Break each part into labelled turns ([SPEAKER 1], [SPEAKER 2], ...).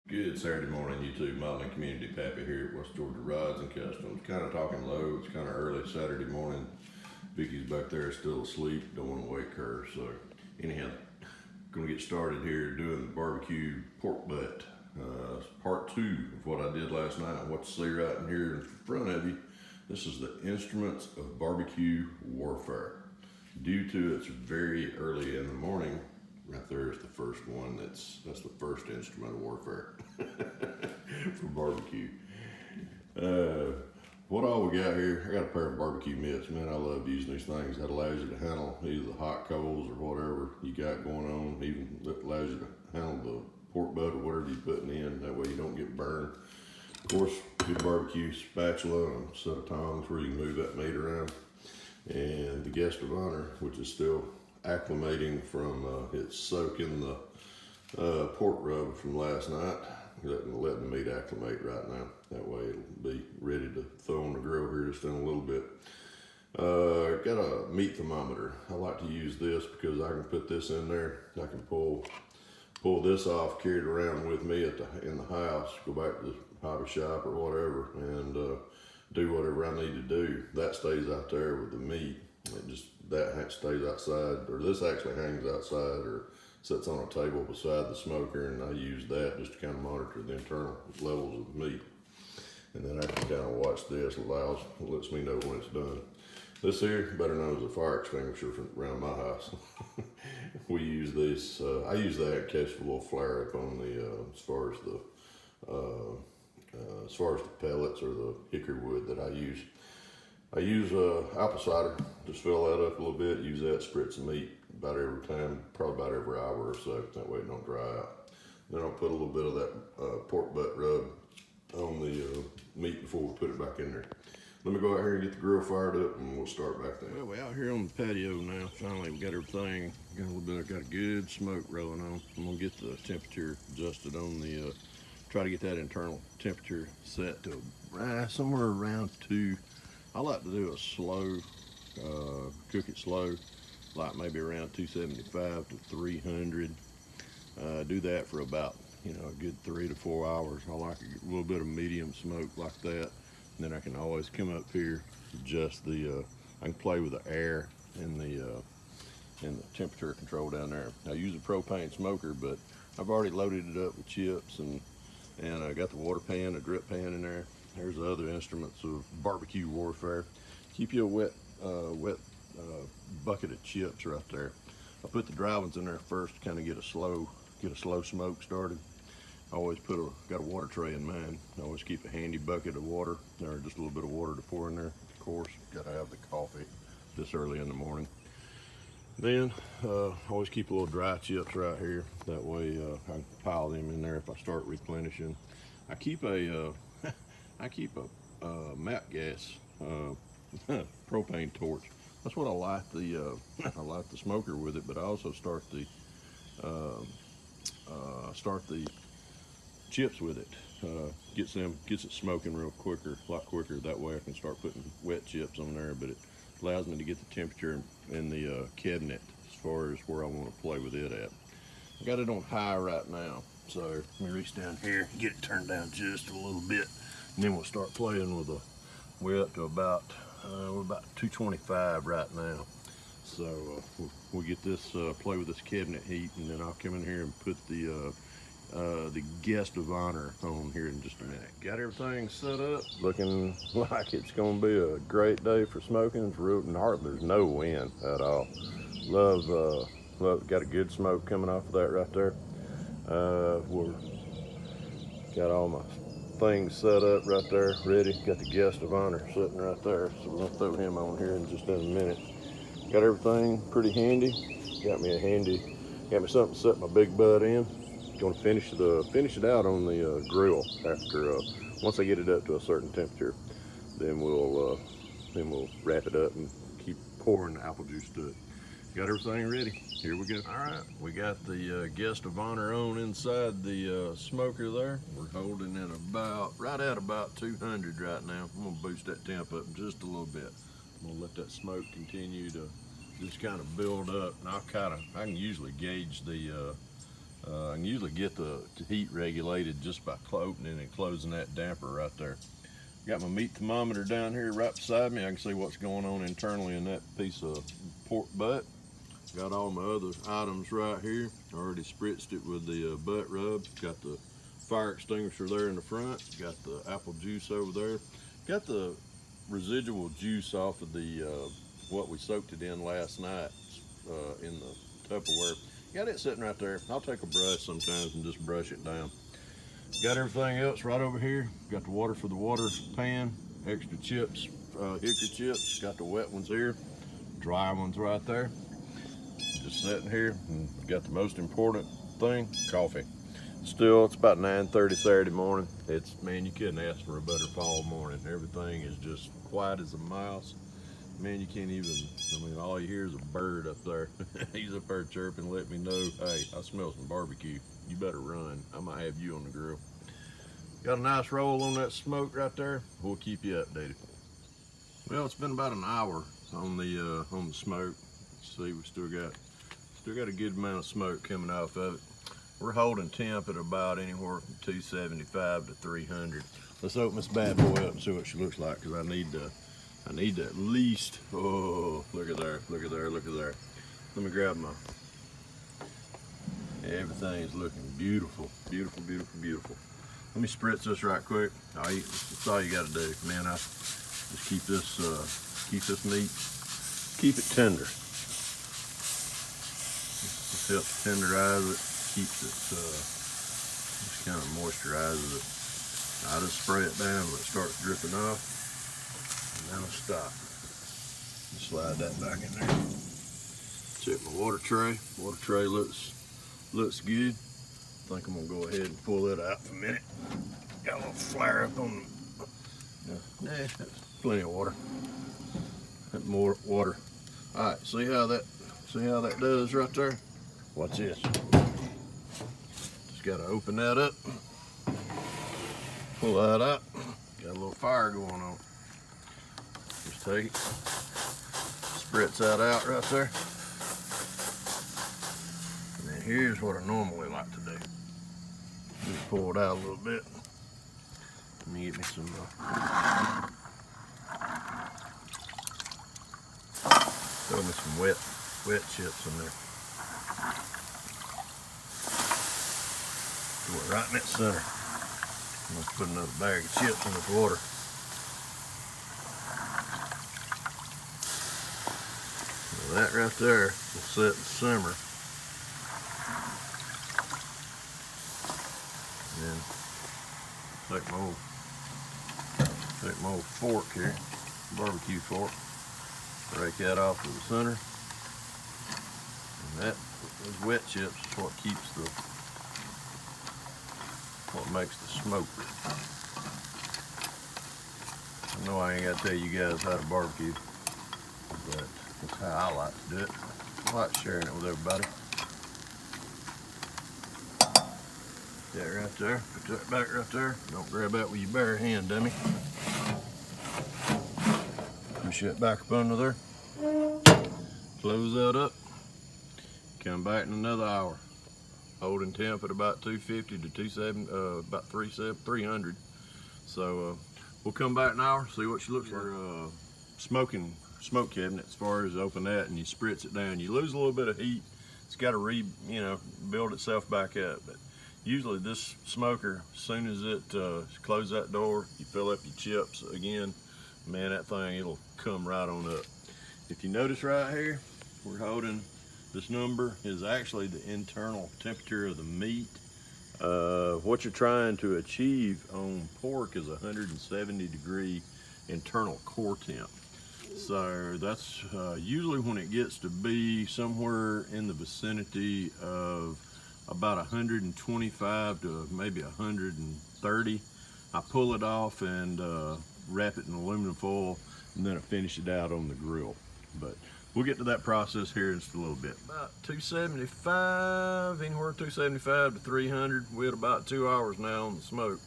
[SPEAKER 1] Good Saturday morning, YouTube. Modeling Community Pappy here at West Georgia Rods and Customs. Kind of talking low. It's kind of early Saturday morning. Vicky's back there still asleep. Don't want to wake her. So anyhow, gonna get started here doing the barbecue pork butt. Part two of what I did last night. What you see right in here in front of you. This is the instruments of barbecue warfare. Due to it's very early in the morning, right there is the first one. That's the first instrument of warfare for barbecue. What all we got here? I got a pair of barbecue mitts. Man, I love using these things. That allows you to handle either the hot coals or whatever you got going on. Even allows you to handle the pork butt or whatever you're putting in. That way you don't get burned. Of course, good barbecue spatula and a set of tongs where you can move that meat around. And the guest of honor, which is still acclimating from its soak in the pork rub from last night. Letting the meat acclimate right now. That way it'll be ready to throw on the grill here just in a little bit. Got a meat thermometer. I like to use this because I can put this in there. I can pull this off, carry it around with me in the house, go back to the hobby shop or whatever, and do whatever I need to do. That stays out there with the meat. That stays outside, or this actually hangs outside or sits on a table beside the smoker, and I use that just to kind of monitor the internal levels of meat. And then I can kind of watch this. It lets me know when it's done. This here, better known as a fire extinguisher around my house. We use this. I use that in case of a little flare up on the as far as the pellets or the hickory wood that I use. I use apple cider, just fill that up a little bit, use that, spritz the meat about every time, probably about every hour or so, that way it don't dry out. Then I'll put a little bit of that pork butt rub on the meat before we put it back in there. Let me go out here and get the grill fired up and we'll start back there. Well, we're out here on the patio now. Finally, we got everything, got a good smoke rolling on. I'm gonna get the temperature adjusted on the, try to get that internal temperature set to somewhere around 2. I like to do a slow, cook it slow, like maybe around 275 to 300. Do that for about, a good 3 to 4 hours. I like a little bit of medium smoke like that. And then I can always come up here, adjust the, I can play with the air and the temperature control down there. I use a propane smoker, but I've already loaded it up with chips and I got the water pan, a drip pan in there. There's the other instruments of barbecue warfare. Keep you a wet bucket of chips right there. I put the dry ones in there first to kind of get a slow smoke started. I always got a water tray in mine. I always keep a handy bucket of water, or just a little bit of water to pour in there. Of course, gotta have the coffee this early in the morning. Then always keep a little dry chips right here. That way I can pile them in there if I start replenishing. I keep a MAP gas propane torch. That's what I light the I light the smoker with it, but I also start the chips with it. Gets it smoking real a lot quicker. That way I can start putting wet chips on there, but it allows me to get the temperature in the cabinet as far as where I want to play with it at. I got it on high right now, so let me reach down here and get it turned down just a little bit, and then we'll start playing with we're up to about we're about 225 right now. So we'll get this play with this cabinet heat, and then I'll come in here and put the guest of honor on here in just a minute. Got everything set up, looking like it's gonna be a great day for smoking. It's real hard. There's no wind at all. Love, got a good smoke coming off of that right there. We're got all my things set up right there, ready. Got the guest of honor sitting right there, so we're gonna throw him on here in just a minute. Got everything pretty handy. Got me something to set my big butt in. Going to finish it out on the grill after once I get it up to a certain temperature. Then we'll wrap it up and keep pouring apple juice to it. Got everything ready. Here we go. All right, we got the guest of honor on inside the smoker there. We're holding in right at about 200 right now. I'm gonna boost that temp up just a little bit. I'm gonna let that smoke continue to just kind of build up, and I can usually gauge the I can usually get the heat regulated just by opening and closing that damper right there. Got my meat thermometer down here right beside me. I can see what's going on internally in that piece of pork butt. Got all my other items right here. I already spritzed it with the butt rub. Got the fire extinguisher there in the front. Got the apple juice over there. Got the residual juice off of the what we soaked it in last night in the Tupperware. Got it sitting right there. I'll take a brush sometimes and just brush it down. Got everything else right over here. Got the water for the water pan, extra chips, hickory chips. Got the wet ones here, dry ones right there. Just sitting here, and got the most important thing, coffee. Still, it's about 9:30 Saturday morning. Man, you couldn't ask for a better fall morning. Everything is just quiet as a mouse. Man, you can't even, all you hear is a bird up there. He's up there chirping, let me know, hey, I smell some barbecue. You better run. I might have you on the grill. Got a nice roll on that smoke right there. We'll keep you updated. Well, it's been about an hour on the smoke. See, we still got a good amount of smoke coming off of it. We're holding temp at about anywhere from 275 to 300. Let's open this bad boy up and see what she looks like, because I need to at least, oh, look at there, look at there, look at there. Let me grab my, everything is looking beautiful, beautiful, beautiful, beautiful. Let me spritz this right quick. That's all you gotta do, man. I just keep this meat, keep it tender. This helps tenderize it, keeps it, just kind of moisturizes it. I just spray it down when it starts dripping off, and then I'll stop. Just slide that back in there. Check my water tray. Water tray looks good. I think I'm gonna go ahead and pull that out for a minute. Got a little flare up on the, that's plenty of water. More water. All right, see how that does right there? Watch this. Just gotta open that up. Pull that out. Got a little fire going on. Just take it. Spritz that out right there. And then here's what I normally like to do. Just pull it out a little bit. Let me get me some throw me some wet chips in there. Put it right in that center. I'm gonna put another bag of chips in this water. Now that right there will sit and simmer. And then take my old fork here, barbecue fork, break that off to the center. And those wet chips is what makes the smoke. I know I ain't gotta tell you guys how to barbecue, but that's how I like to do it. I like sharing it with everybody. That right there, put that back right there. Don't grab that with your bare hand, dummy. Push that back up under there. Close that up. Come back in another hour. Holding temp at about 250 to 270, about 300. So we'll come back in an hour, see what she looks like. Smoke cabinet, as far as open that and you spritz it down, you lose a little bit of heat. It's got to build itself back up. But usually this smoker, as soon as it close that door, you fill up your chips again, man, that thing, it'll come right on up. If you notice right here, we're holding, this number is actually the internal temperature of the meat. What you're trying to achieve on pork is 170 degree internal core temp. So that's usually when it gets to be somewhere in the vicinity of about 125 to maybe 130. I pull it off and wrap it in aluminum foil, and then I finish it out on the grill. But we'll get to that process here in just a little bit. About 275, anywhere 275 to 300. We're at about 2 hours now on the smoke.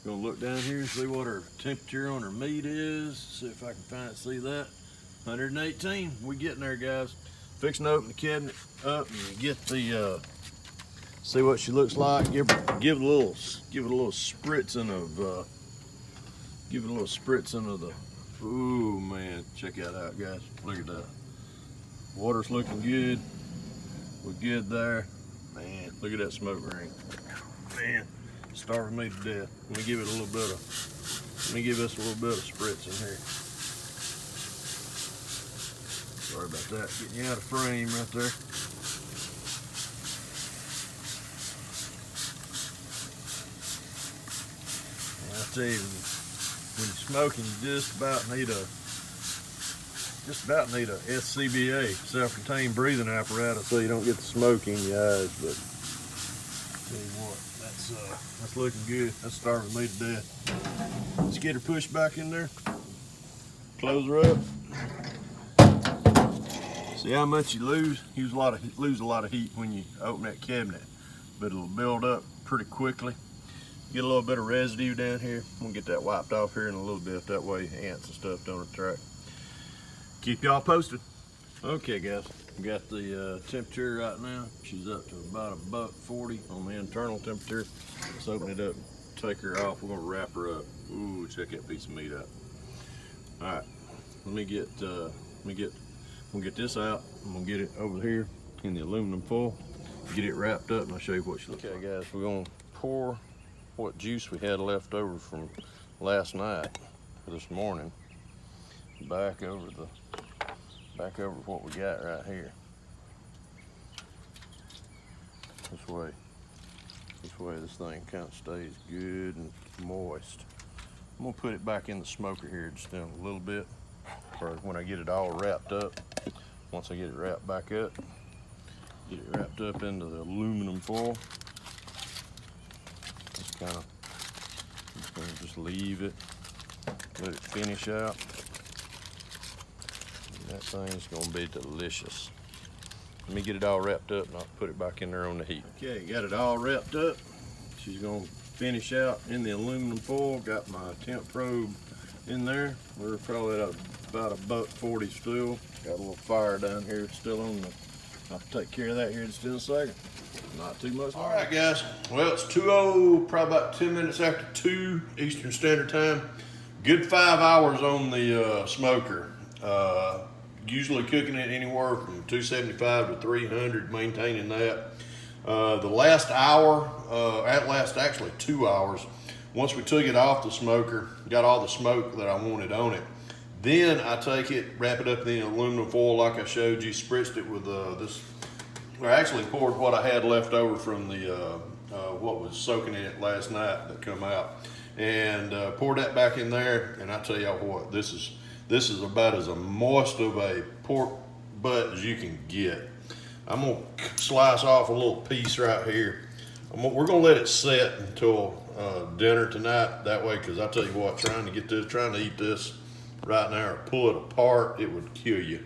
[SPEAKER 1] Gonna look down here and see what our temperature on our meat is. See if I can see that. 118. We getting there, guys. Fixing to open the cabinet up and get the See what she looks like. Give it a little spritzing of the. Ooh man, check that out, guys. Look at that. Water's looking good. We're good there. Man, look at that smoke ring. Man, starving me to death. Let me give us a little bit of spritz in here. Sorry about that. Getting you out of frame right there. And I tell you, when you're smoking, you just about need a SCBA, self-contained breathing apparatus, so you don't get the smoke in your eyes. But tell you what, that's looking good. That's starving me to death. Let's get her pushed back in there. Close her up. See how much you lose? You lose a lot of heat when you open that cabinet, but it'll build up pretty quickly. Get a little bit of residue down here. We'll get that wiped off here in a little bit. That way ants and stuff don't attract. Keep y'all posted. Okay guys, we got the temperature right now. She's up to about $140 on the internal temperature. Let's open it up, take her off. We're gonna wrap her up. Ooh, check that piece of meat out. All right, we'll get this out. I'm gonna get it over here in the aluminum foil, get it wrapped up, and I'll show you what she looks like. Okay guys, we're gonna pour what juice we had left over from last night or this morning back over what we got right here. This way this thing kind of stays good and moist. I'm gonna put it back in the smoker here just in a little bit, for when I get it all wrapped up. Once I get it wrapped back up, get it wrapped up into the aluminum foil. Just leave it, let it finish out. And that thing's gonna be delicious. Let me get it all wrapped up and I'll put it back in there on the heat. Okay, got it all wrapped up. She's gonna finish out in the aluminum foil. Got my temp probe in there. We're probably at about $140 still. Got a little fire down here still on the. I'll take care of that here in just a second. Not too much. All right, guys. Well, it's 2:00, probably about 10 minutes after 2 Eastern Standard Time. Good 5 hours on the smoker. Usually cooking it anywhere from 275 to 300, maintaining that. The last hour, actually 2 hours, once we took it off the smoker, got all the smoke that I wanted on it. Then I take it, wrap it up in the aluminum foil like I showed you, spritzed it with this. I actually poured what I had left over from the what was soaking in it last night that come out, and poured that back in there. And I tell y'all what, this is about as moist of a pork butt as you can get. I'm gonna slice off a little piece right here. We're gonna let it set until dinner tonight. That way, because I tell you what, trying to eat this right now or pull it apart, it would kill you.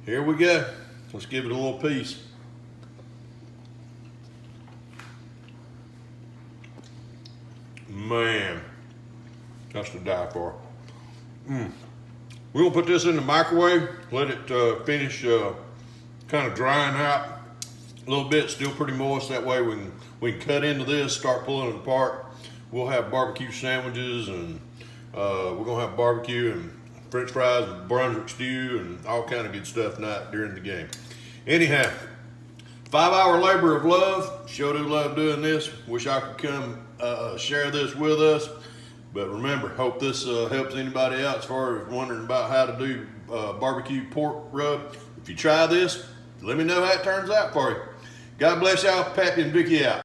[SPEAKER 1] Here we go. Let's give it a little piece. Man, that's to die for. We're gonna put this in the microwave, let it finish kind of drying out a little bit, still pretty moist. That way we can cut into this, start pulling it apart. We'll have barbecue sandwiches, and we're gonna have barbecue and French fries and Brunswick stew and all kind of good stuff tonight during the game. Anyhow, 5 hour labor of love. Sure do love doing this. Wish I could come share this with us. But remember, hope this helps anybody out as far as wondering about how to do barbecue pork rub. If you try this, let me know how it turns out for you. God bless y'all. Pappy and Vicky out.